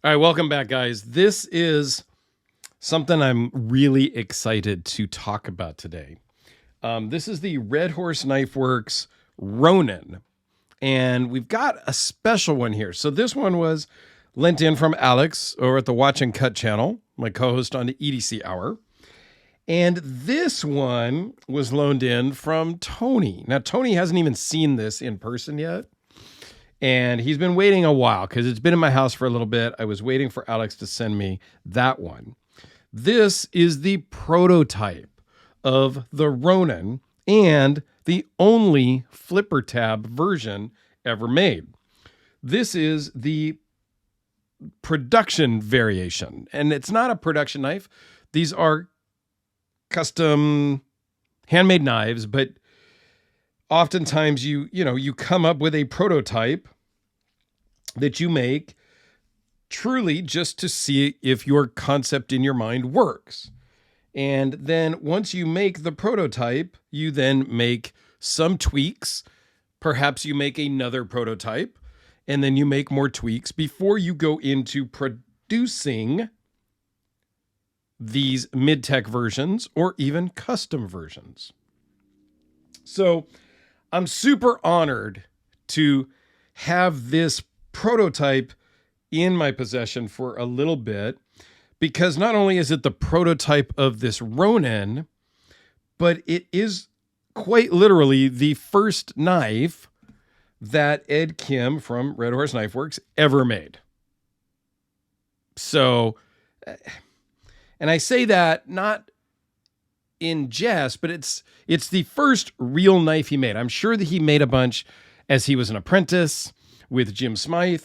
All right, welcome back, guys. This is something I'm really excited to talk about today. This is the Red Horse Knife Works Ronin, and we've got a special one here. So this one was lent in from Alex over at the Watch and Cut channel, my co-host on the EDC Hour. And this one was loaned in from Tony. Now, Tony hasn't even seen this in person yet. And he's been waiting a while because it's been in my house for a little bit. I was waiting for Alex to send me that one. This is the prototype of the Ronin and the only flipper tab version ever made. This is the production variation, and it's not a production knife. These are custom handmade knives, but oftentimes you come up with a prototype that you make truly just to see if your concept in your mind works. And then once you make the prototype, you then make some tweaks. Perhaps you make another prototype, and then you make more tweaks before you go into producing these mid-tech versions or even custom versions. So I'm super honored to have this prototype in my possession for a little bit, because not only is it the prototype of this Ronin, but it is quite literally the first knife that Ed Kim from Red Horse Knife Works ever made. So, and I say that not in jest, but it's the first real knife he made. I'm sure that he made a bunch as he was an apprentice with Jim Smythe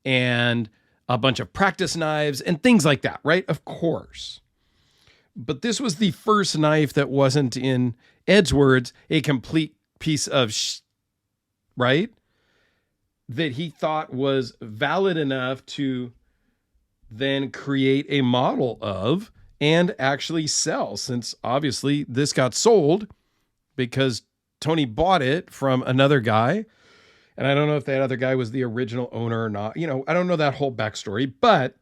and a bunch of practice knives and things like that, right? Of course. But this was the first knife that wasn't, in Ed's words, a complete piece of right? That he thought was valid enough to then create a model of and actually sell, since obviously this got sold because Tony bought it from another guy. And I don't know if that other guy was the original owner or not. I don't know that whole backstory, but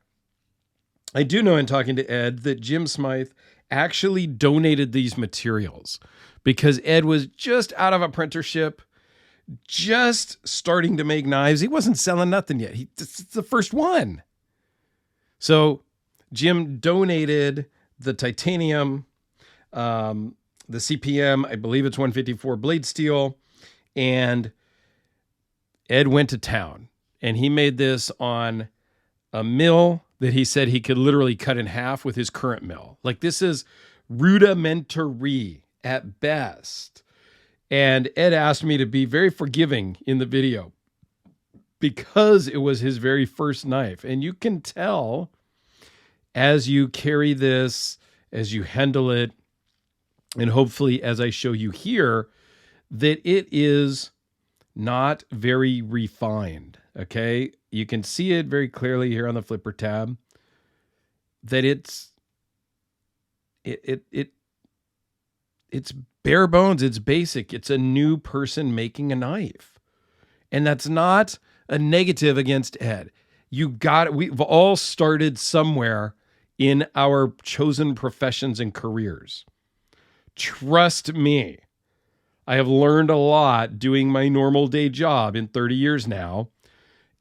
I do know in talking to Ed that Jim Smythe actually donated these materials because Ed was just out of apprenticeship, just starting to make knives. He wasn't selling nothing yet. It's the first one. So Jim donated the titanium, the CPM, I believe it's 154 blade steel, and Ed went to town, and he made this on a mill that he said he could literally cut in half with his current mill. Like, this is rudimentary at best. And Ed asked me to be very forgiving in the video because it was his very first knife. And you can tell as you carry this, as you handle it, and hopefully as I show you here, that it is not very refined. Okay. You can see it very clearly here on the flipper tab that it's bare bones. It's basic. It's a new person making a knife. And that's not a negative against Ed. We've all started somewhere in our chosen professions and careers. Trust me. I have learned a lot doing my normal day job in 30 years now.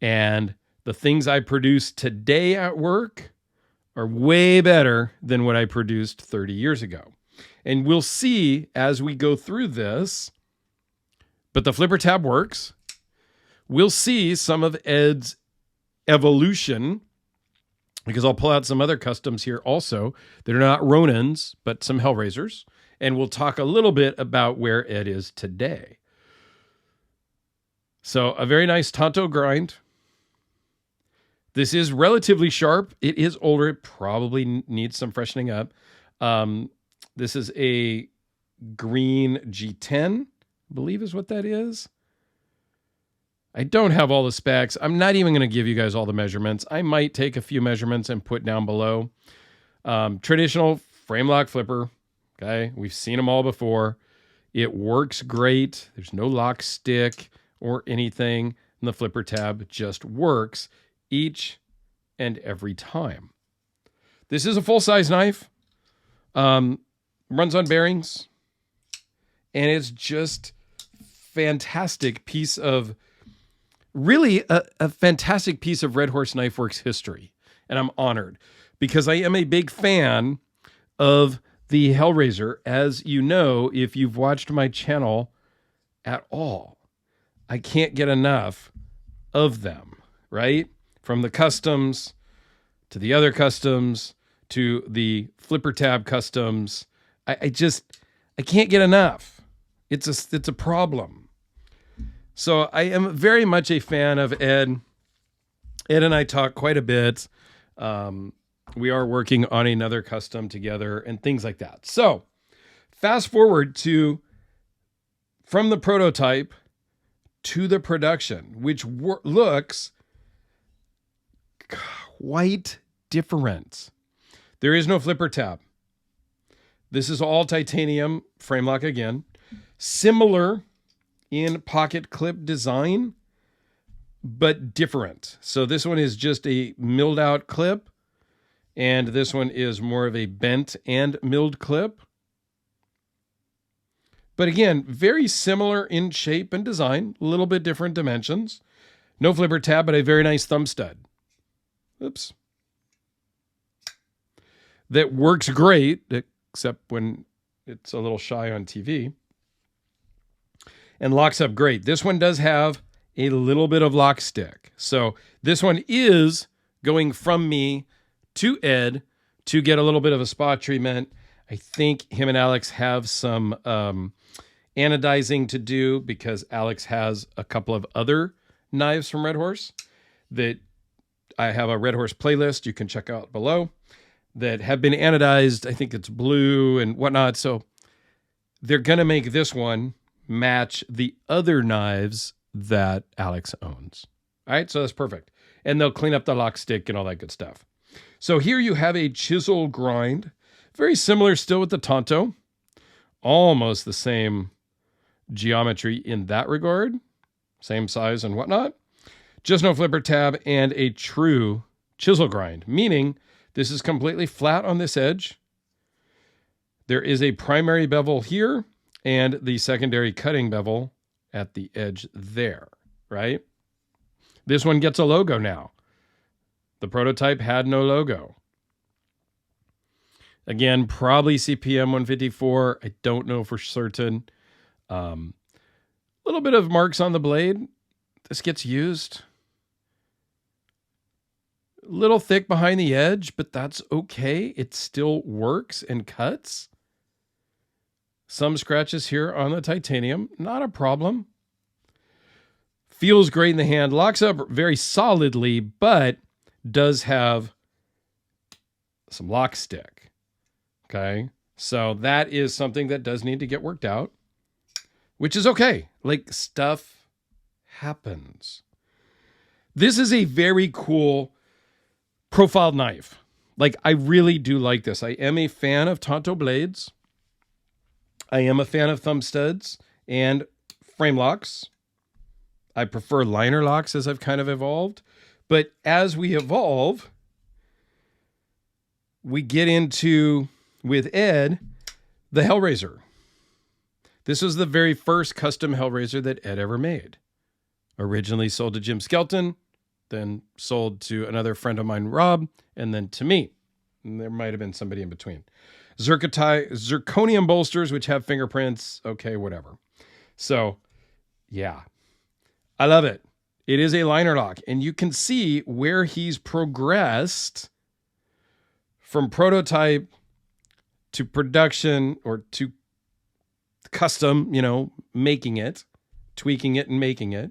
And the things I produce today at work are way better than what I produced 30 years ago. And we'll see as we go through this, but the flipper tab works. We'll see some of Ed's evolution, because I'll pull out some other customs here also that are not Ronins, but some Hellraisers. And we'll talk a little bit about where Ed is today. So a very nice Tonto grind. This is relatively sharp. It is older. It probably needs some freshening up. This is a green G10, I believe is what that is. I don't have all the specs. I'm not even going to give you guys all the measurements. I might take a few measurements and put down below. Traditional frame lock flipper. Okay, we've seen them all before. It works great. There's no lock stick or anything. And the flipper tab just works each and every time. This is a full-size knife. Runs on bearings. And it's just fantastic piece of, really a fantastic piece of Red Horse Knife Works history. And I'm honored because I am a big fan of the Hellraiser. As you know, if you've watched my channel at all, I can't get enough of them, right? From the customs to the other customs to the flipper tab customs. I can't get enough. It's a problem. So I am very much a fan of Ed. Ed and I talk quite a bit. We are working on another custom together and things like that. So fast forward to from the prototype to the production, which looks quite different. There is no flipper tab. This is all titanium frame lock again. Similar in pocket clip design, but different. So this one is just a milled out clip, and this one is more of a bent and milled clip. But again, very similar in shape and design, a little bit different dimensions. No flipper tab, but a very nice thumb stud. Oops. That works great, except when it's a little shy on TV. And locks up great. This one does have a little bit of lock stick. So this one is going from me to Ed to get a little bit of a spot treatment. I think him and Alex have some anodizing to do because Alex has a couple of other knives from Red Horse that I have a Red Horse playlist you can check out below that have been anodized. I think it's blue and whatnot. So they're going to make this one match the other knives that Alex owns. All right, so that's perfect. And they'll clean up the lock stick and all that good stuff. So here you have a chisel grind. Very similar still with the Tonto. Almost the same geometry in that regard. Same size and whatnot. Just no flipper tab and a true chisel grind, meaning this is completely flat on this edge. There is a primary bevel here and the secondary cutting bevel at the edge there, right? This one gets a logo now. The prototype had no logo. Again, probably CPM 154. I don't know for certain. Little bit of marks on the blade. This gets used. A little thick behind the edge, but that's okay. It still works and cuts. Some scratches here on the titanium. Not a problem. Feels great in the hand. Locks up very solidly, but does have some lock stick. Okay. So that is something that does need to get worked out, which is okay. Like, stuff happens. This is a very cool profiled knife. Like, I really do like this. I am a fan of Tonto blades. I am a fan of thumb studs and frame locks. I prefer liner locks as I've kind of evolved. But as we evolve, we get into, with Ed, the Hellraiser. This was the very first custom Hellraiser that Ed ever made. Originally sold to Jim Skelton, then sold to another friend of mine, Rob, and then to me. And there might have been somebody in between. Zirconium bolsters, which have fingerprints. Okay, whatever. So, yeah. I love it. It is a liner lock. And you can see where he's progressed from prototype to production or to custom, making it, tweaking it and making it.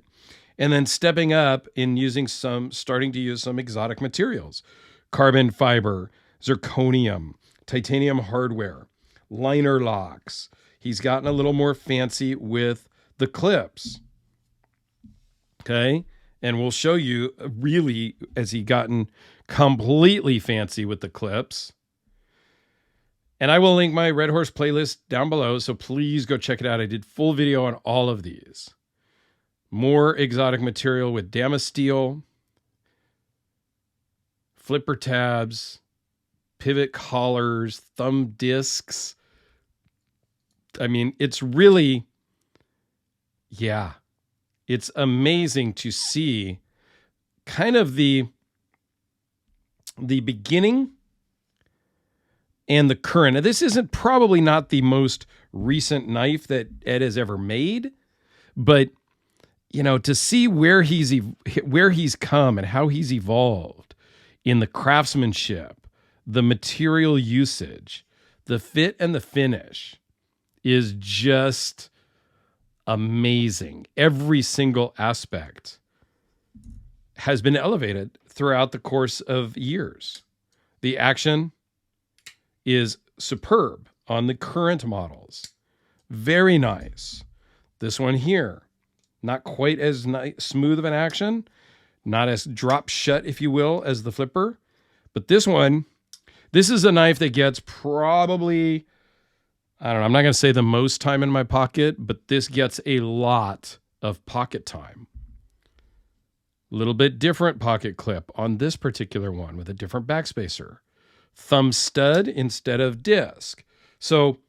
And then stepping up in starting to use some exotic materials. Carbon fiber, zirconium, titanium hardware, liner locks. He's gotten a little more fancy with the clips. Okay. And we'll show you really as he gotten completely fancy with the clips. And I will link my Red Horse playlist down below. So please go check it out. I did full video on all of these. More exotic material with Damasteel, flipper tabs, pivot collars, thumb discs. I mean, it's really, yeah, it's amazing to see kind of the beginning and the current. Now, this isn't probably not the most recent knife that Ed has ever made, but you know, to see where he's come and how he's evolved in the craftsmanship, the material usage, the fit and the finish is just amazing. Every single aspect has been elevated throughout the course of years. The action is superb on the current models. Very nice. This one here, not quite as smooth of an action, not as drop shut, if you will, as the flipper. But this one, this is a knife that gets probably, I don't know, I'm not going to say the most time in my pocket, but this gets a lot of pocket time. A little bit different pocket clip on this particular one with a different backspacer. Thumb stud instead of disc. So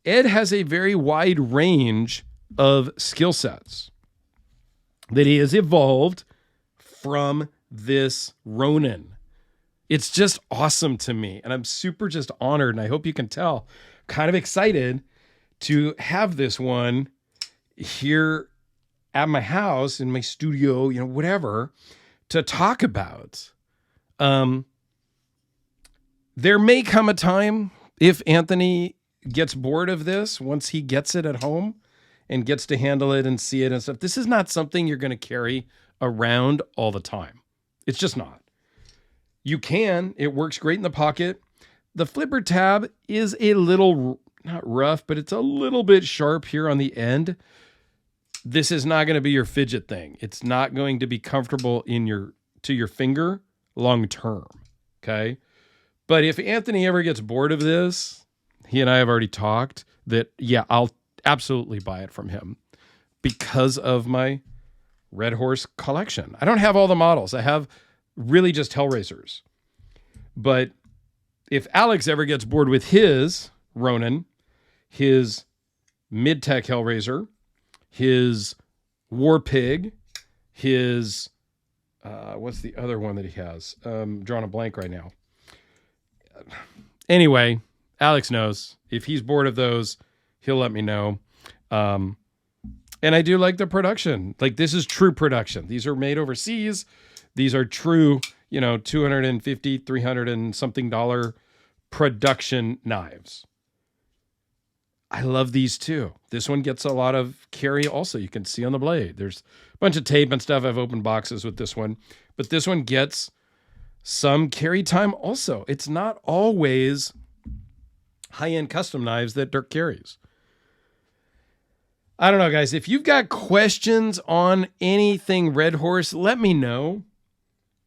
Ed has a very wide range of skill sets that he has evolved from this Ronin. It's just awesome to me. And I'm super just honored. And I hope you can tell, kind of excited to have this one here at my house, in my studio, you know, whatever, to talk about. There may come a time if Anthony gets bored of this, once he gets it at home and gets to handle it and see it and stuff. This is not something you're going to carry around all the time. It's just not. You can. It works great in the pocket. The flipper tab is a little, not rough, but it's a little bit sharp here on the end. This is not going to be your fidget thing. It's not going to be comfortable to your finger long term. Okay. But if Anthony ever gets bored of this, he and I have already talked that, yeah, I'll absolutely buy it from him because of my Red Horse collection. I don't have all the models. I have really just Hellraisers. But if Alex ever gets bored with his Ronin, his mid-tech Hellraiser, his War Pig, his, what's the other one that he has? Drawing a blank right now. Anyway, Alex knows. If he's bored of those, he'll let me know. And I do like the production. Like, this is true production. These are made overseas. These are true, you know, $250, $300 and something production knives. I love these too. This one gets a lot of carry also. You can see on the blade. There's a bunch of tape and stuff. I've opened boxes with this one. But this one gets some carry time also. It's not always high-end custom knives that Dirk carries. I don't know, guys. If you've got questions on anything Red Horse, let me know.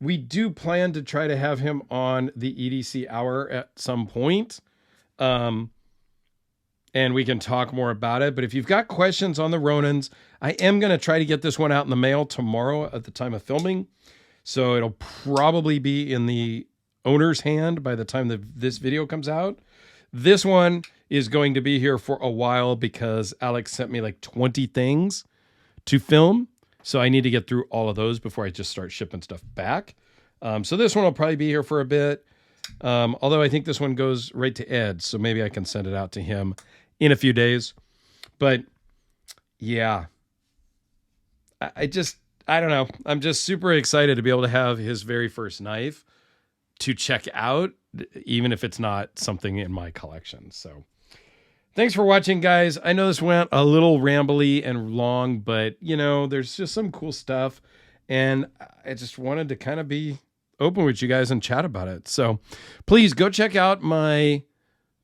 We do plan to try to have him on the EDC Hour at some point. And we can talk more about it. But if you've got questions on the Ronins, I am going to try to get this one out in the mail tomorrow at the time of filming. So it'll probably be in the owner's hand by the time this video comes out. This one is going to be here for a while because Alex sent me like 20 things to film. So I need to get through all of those before I just start shipping stuff back. So this one will probably be here for a bit. Although I think this one goes right to Ed. So maybe I can send it out to him in a few days. But yeah, I don't know. I'm just super excited to be able to have his very first knife to check out, even if it's not something in my collection. So thanks for watching, guys. I know this went a little rambly and long, but you know, there's just some cool stuff. And I just wanted to kind of be open with you guys and chat about it. So please go check out my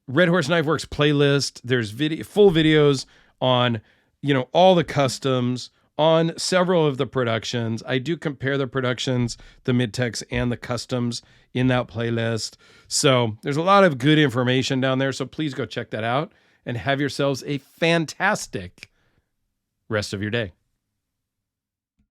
Red Horse Knife Works playlist. There's full videos on, you know, all the customs, on several of the productions. I do compare the productions, the mid-techs and the customs in that playlist. So there's a lot of good information down there. So please go check that out and have yourselves a fantastic rest of your day.